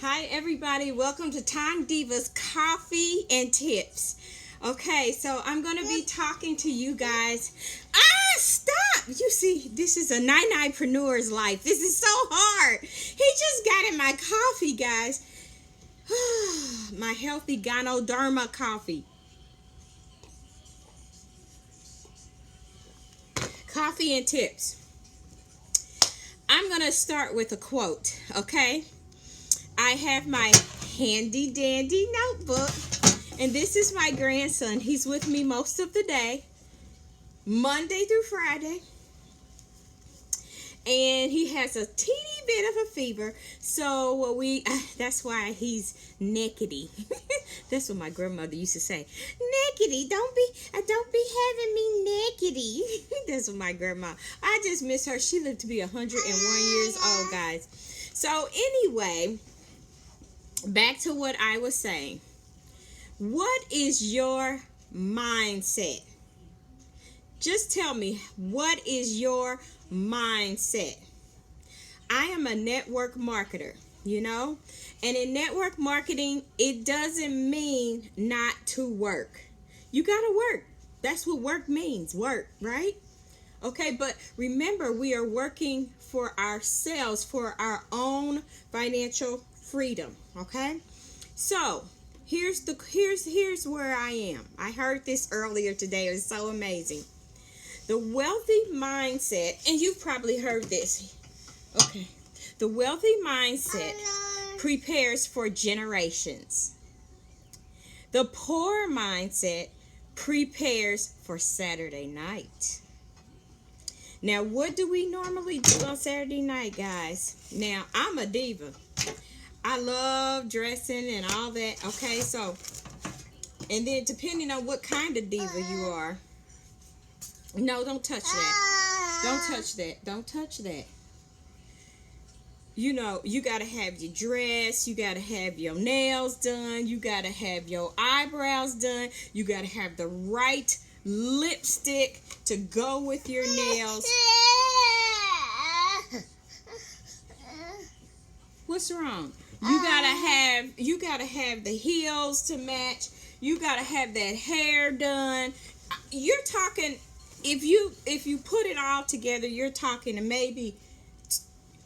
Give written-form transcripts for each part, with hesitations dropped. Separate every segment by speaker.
Speaker 1: Hi everybody, welcome to TangDiva's Coffee and Tips. Okay, so I'm going to be talking to you guys. Stop! You see, this is a nine-preneur's life. This is so hard. He just got in my coffee, guys. My healthy Gynoderma coffee. Coffee and tips. I'm going to start with a quote, okay? I have my handy dandy notebook, and this is my grandson. He's with me most of the day, Monday through Friday, and he has a teeny bit of a fever, so that's why he's neckety. That's what my grandmother used to say. Neckety, don't be having me neckety. That's what my grandma. I just miss her. She lived to be 101 years old, guys. So anyway, back to what I was saying. What is your mindset? Just tell me, what is your mindset? I am a network marketer, and in network marketing, it doesn't mean not to work. You gotta work. That's what work means, work, right? Okay, but remember, we are working for ourselves, for our own financial freedom. Okay, so here's where I am. I heard this earlier today. It was so amazing. The wealthy mindset, and you've probably heard this. Okay, the wealthy mindset prepares for generations. The poor mindset prepares for Saturday night. Now, what do we normally do on Saturday night, guys? Now, I'm a diva. I love dressing and all that. Okay, so, and then depending on what kind of diva you are. No, don't touch that. Don't touch that. Don't touch that. You got to have your dress. You got to have your nails done. You got to have your eyebrows done. You got to have the right lipstick to go with your nails. What's wrong? You gotta have the heels to match. You gotta have that hair done. You're talking, if you put it all together, you're talking to maybe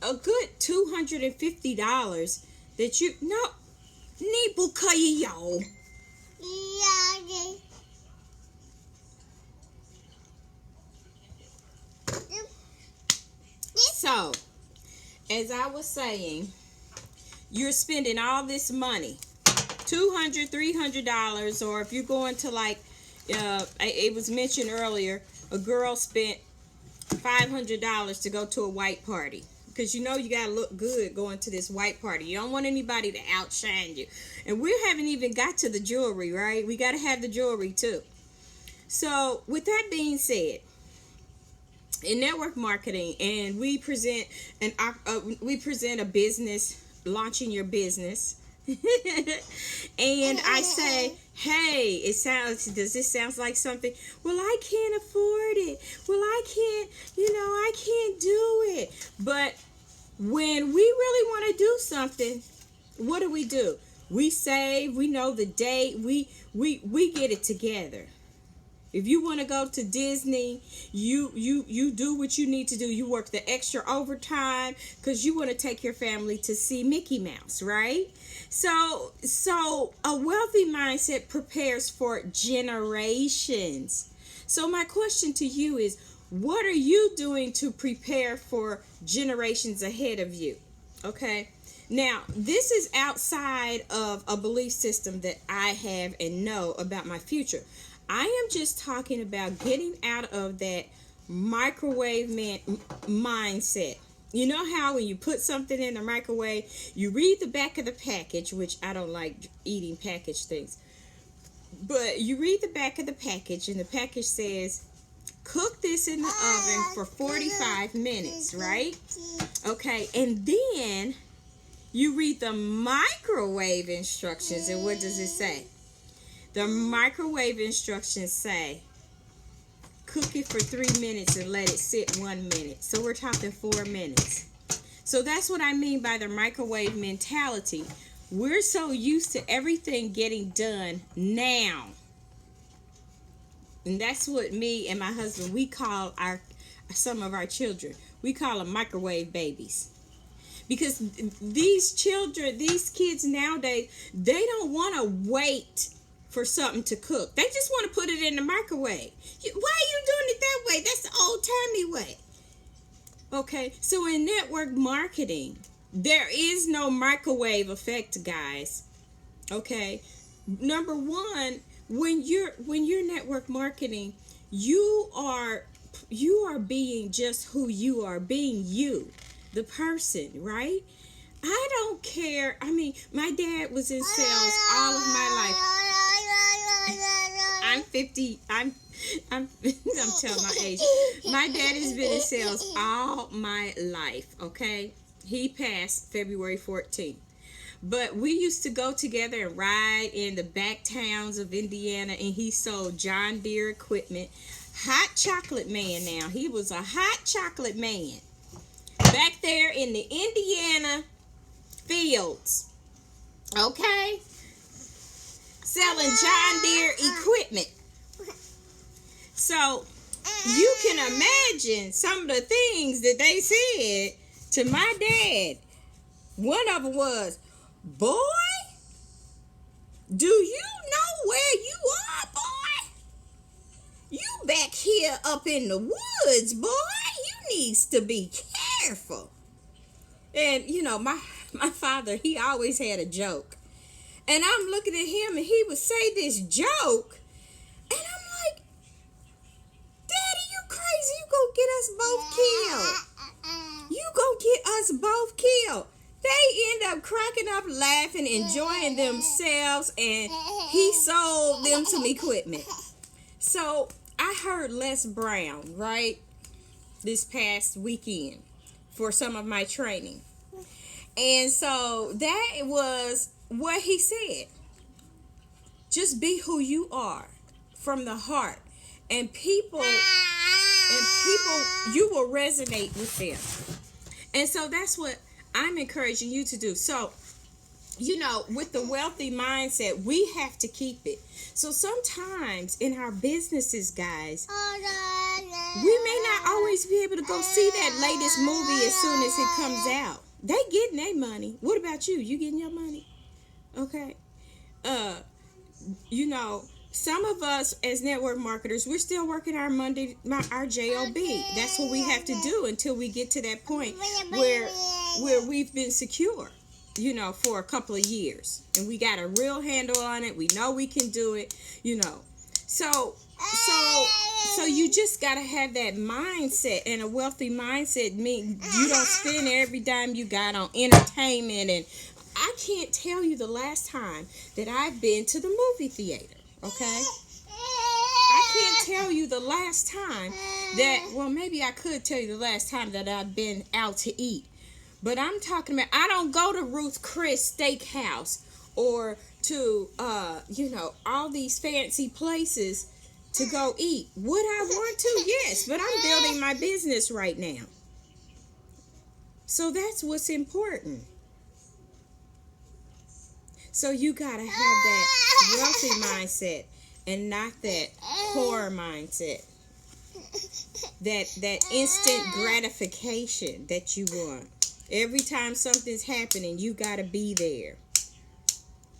Speaker 1: a good $250 that you Nibukayo. So, as I was saying, you're spending all this money, $200, $300, or if you're going to it was mentioned earlier, a girl spent $500 to go to a white party. Because you gotta look good going to this white party. You don't want anybody to outshine you. And we haven't even got to the jewelry, right? We gotta have the jewelry too. So with that being said, in network marketing, and we present a business, launching your business. And I say, hey, does this sound like something? Well, I can't afford it. Well, I can't do it. But when we really want to do something, what do? We save, we know the date, we get it together. If you want to go to Disney, you do what you need to do. You work the extra overtime because you want to take your family to see Mickey Mouse, right? So a wealthy mindset prepares for generations. So my question to you is, what are you doing to prepare for generations ahead of you? Okay. Now, this is outside of a belief system that I have and know about my future. I am just talking about getting out of that microwave mindset. You know how when you put something in the microwave, you read the back of the package, which I don't like eating packaged things. But you read the back of the package, and the package says, cook this in the oven for 45 minutes, right? Okay, and then you read the microwave instructions, and what does it say? The microwave instructions say, cook it for 3 minutes and let it sit 1 minute. So we're talking 4 minutes. So that's what I mean by the microwave mentality. We're so used to everything getting done now. And that's what me and my husband, we call some of our children. We call them microwave babies. Because these kids nowadays, they don't want to wait for something to cook. They just want to put it in the microwave. Why are you doing it that way? That's the old-timey way. Okay, so in network marketing, there is no microwave effect, guys. Okay, number one, when you're network marketing, you are being just who you are, being you, the person, right? I don't care. I mean, my dad was in sales all of my life. I'm 50. I'm telling my age. My dad has been in sales all my life, okay? He passed February 14th. But we used to go together and ride in the back towns of Indiana, and he sold John Deere equipment. Hot chocolate man now. He was a hot chocolate man. Back there in the Indiana fields. Okay? Selling John Deere equipment. So, you can imagine some of the things that they said to my dad. One of them was, "Boy, do you know where you are, boy? You back here up in the woods, boy. You needs to be careful." And, you know, my father, he always had a joke. And I'm looking at him, and he would say this joke. And I'm like, "Daddy, you crazy. You gonna get us both killed. You gonna get us both killed." They end up cracking up, laughing, enjoying themselves, and he sold them some equipment. So I heard Les Brown, right, this past weekend for some of my training. And so that was what he said. Just be who you are from the heart. And people, you will resonate with them. And so that's what I'm encouraging you to do. So, you know, with the wealthy mindset, we have to keep it. So sometimes in our businesses, guys, we may not always be able to go see that latest movie as soon as it comes out. They getting their money. What about you? You getting your money? Okay. You know, some of us as network marketers, we're still working our job. That's what we have to do until we get to that point where we've been secure, you know, for a couple of years, and we got a real handle on it. We know we can do it, you know. So you just gotta have that mindset, and a wealthy mindset means you don't spend every dime you got on entertainment. And I can't tell you the last time that I've been to the movie theater. Okay, I can't tell you the last time that, well, maybe I could tell you the last time that I've been out to eat. But I'm talking about, I don't go to Ruth Chris Steakhouse or to, you know, all these fancy places to go eat. Would I want to? Yes, but I'm building my business right now. So that's what's important. So you got to have that wealthy mindset and not that poor mindset. That instant gratification that you want. Every time something's happening, you got to be there.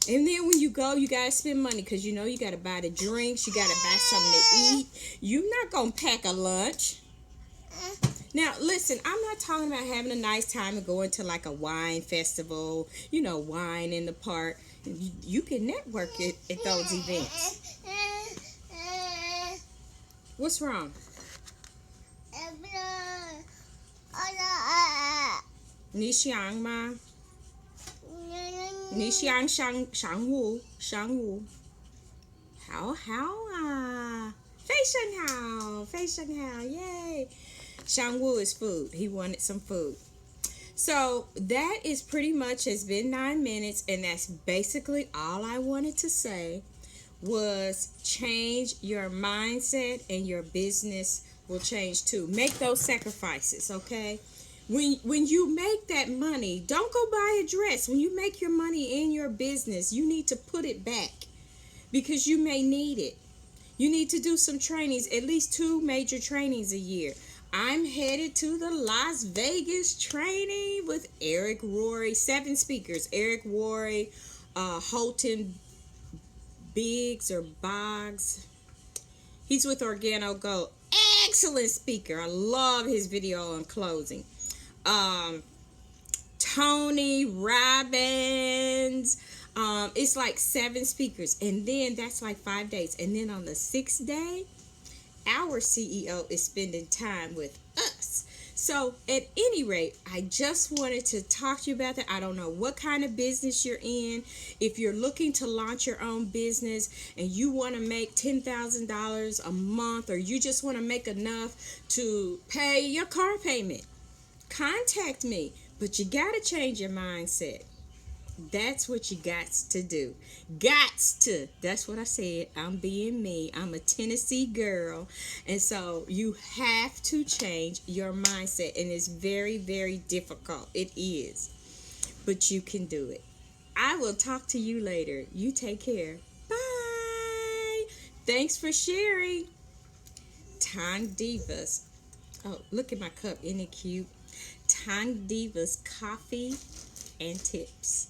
Speaker 1: And then when you go, you got to spend money because, you know, you got to buy the drinks. You got to buy something to eat. You're not going to pack a lunch. Now, listen, I'm not talking about having a nice time and going to like a wine festival, you know, wine in the park. You can network at those events. What's wrong? Ni xiang ma? Ni xiang shang wu. How Fei shen hao, yay. Shang Wu is food. He wanted some food. So that is pretty much has been 9 minutes, and that's basically all I wanted to say was change your mindset and your business will change too. Make those sacrifices, okay? when you make that money, don't go buy a dress. When you make your money in your business, you need to put it back because you may need it. You need to do some trainings, at least 2 major trainings a year. I'm headed to the Las Vegas training with Eric Rory, 7 speakers. Eric Rory, Holton Biggs or Boggs. He's with Organo Gold. Excellent speaker. I love his video on closing. Tony Robbins. It's like 7 speakers, and then that's like 5 days. And then on the 6th day, our CEO is spending time with us. So at any rate, I just wanted to talk to you about that. I don't know what kind of business you're in. If you're looking to launch your own business and you want to make $10,000 a month, or you just want to make enough to pay your car payment, contact me. But you got to change your mindset. That's what you got to do. Gots to. That's what I said. I'm being me. I'm a Tennessee girl. And so you have to change your mindset. And it's very, very difficult. It is. But you can do it. I will talk to you later. You take care. Bye. Thanks for sharing. TangDiva's. Oh, look at my cup. Isn't it cute? TangDiva's coffee and tips.